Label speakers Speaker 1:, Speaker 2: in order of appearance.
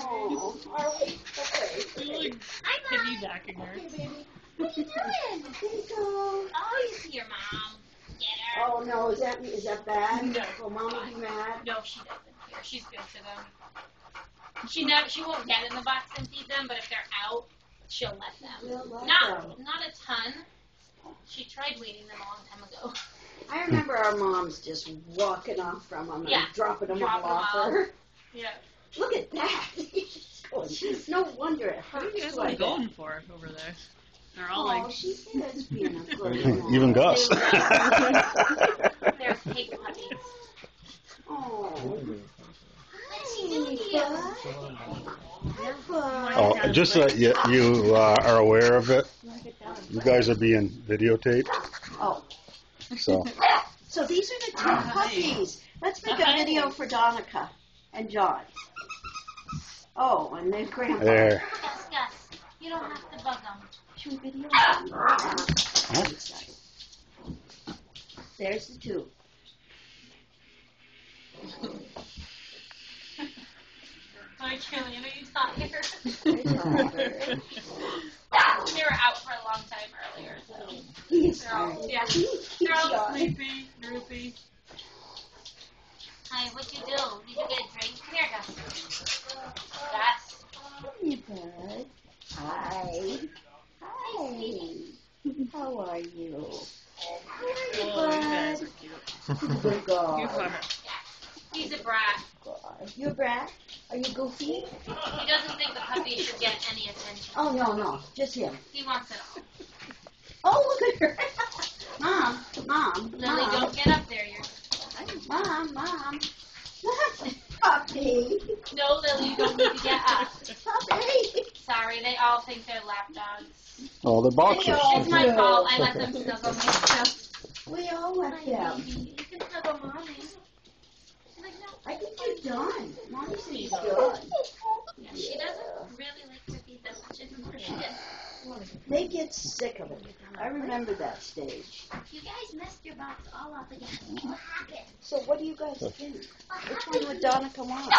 Speaker 1: Oh, are we? Okay.
Speaker 2: You're like piggybacking her.
Speaker 1: Okay, baby. What are you doing? Tinkle.
Speaker 3: Oh, you see your mom. Get her.
Speaker 1: Oh no, is that bad?
Speaker 2: No.
Speaker 1: Will Mama be mad?
Speaker 3: No, she doesn't care. She's good to them. She won't get in the box and feed them, but if they're out, she'll let them.
Speaker 1: We'll let them.
Speaker 3: Not a ton. She tried weaning them a long time ago.
Speaker 1: I remember our moms just walking off from them and dropping them all off her.
Speaker 3: Yeah.
Speaker 1: Look at that. No wonder it hurts.
Speaker 2: What are you guys
Speaker 1: like
Speaker 2: going for over there? They're all
Speaker 1: Oh,
Speaker 2: like...
Speaker 1: she is being a good mom.
Speaker 4: Even Gus.
Speaker 3: They're pig puppies.
Speaker 1: Oh.
Speaker 3: What's she doing here?
Speaker 4: Oh, just so that you are aware of it, you guys are being videotaped.
Speaker 1: Oh.
Speaker 4: So
Speaker 1: So these are the two puppies. Let's make a video for Donica and John. Oh, and then Grandpa.
Speaker 4: there.
Speaker 3: Gus, you don't have to bug them.
Speaker 1: Should we video them? There's the two.
Speaker 3: Hi, Kelly, I know you thought here.
Speaker 1: There's
Speaker 3: They were out for a long time earlier, so
Speaker 1: He's
Speaker 3: they're all, they're all sleepy, droopy. Hi, what'd you do? Did you get a drink? Come here, Gus. Gus.
Speaker 1: Hey, bud. Hi. Hi. How are you? How are you,
Speaker 2: Oh, you guys
Speaker 1: bud?
Speaker 2: are cute.
Speaker 1: Good girl.
Speaker 2: You are.
Speaker 3: He's a brat.
Speaker 1: You a brat? Are you goofy?
Speaker 3: He doesn't think the puppy should get any attention.
Speaker 1: Oh, no. Just him.
Speaker 3: He wants it all.
Speaker 1: Oh, look at her. Mom.
Speaker 3: Lily, don't get up there.
Speaker 1: Mom. What? Puppy.
Speaker 3: No, Lily, you don't need to get up.
Speaker 1: Puppy.
Speaker 3: Sorry, they all think they're lap dogs.
Speaker 4: Oh, the boxers.
Speaker 3: It's my fault. I let them snuggle me. So.
Speaker 1: We all let them.
Speaker 3: You can snuggle mommy. She's like, no.
Speaker 1: I think you're done. Mommy said he's done.
Speaker 3: Yeah, she doesn't really like cookies that much anymore. She did.
Speaker 1: They get sick of it. I remember that stage.
Speaker 3: You guys messed your box all up again. What happened?
Speaker 1: So what do you guys think? Which one would Donica want?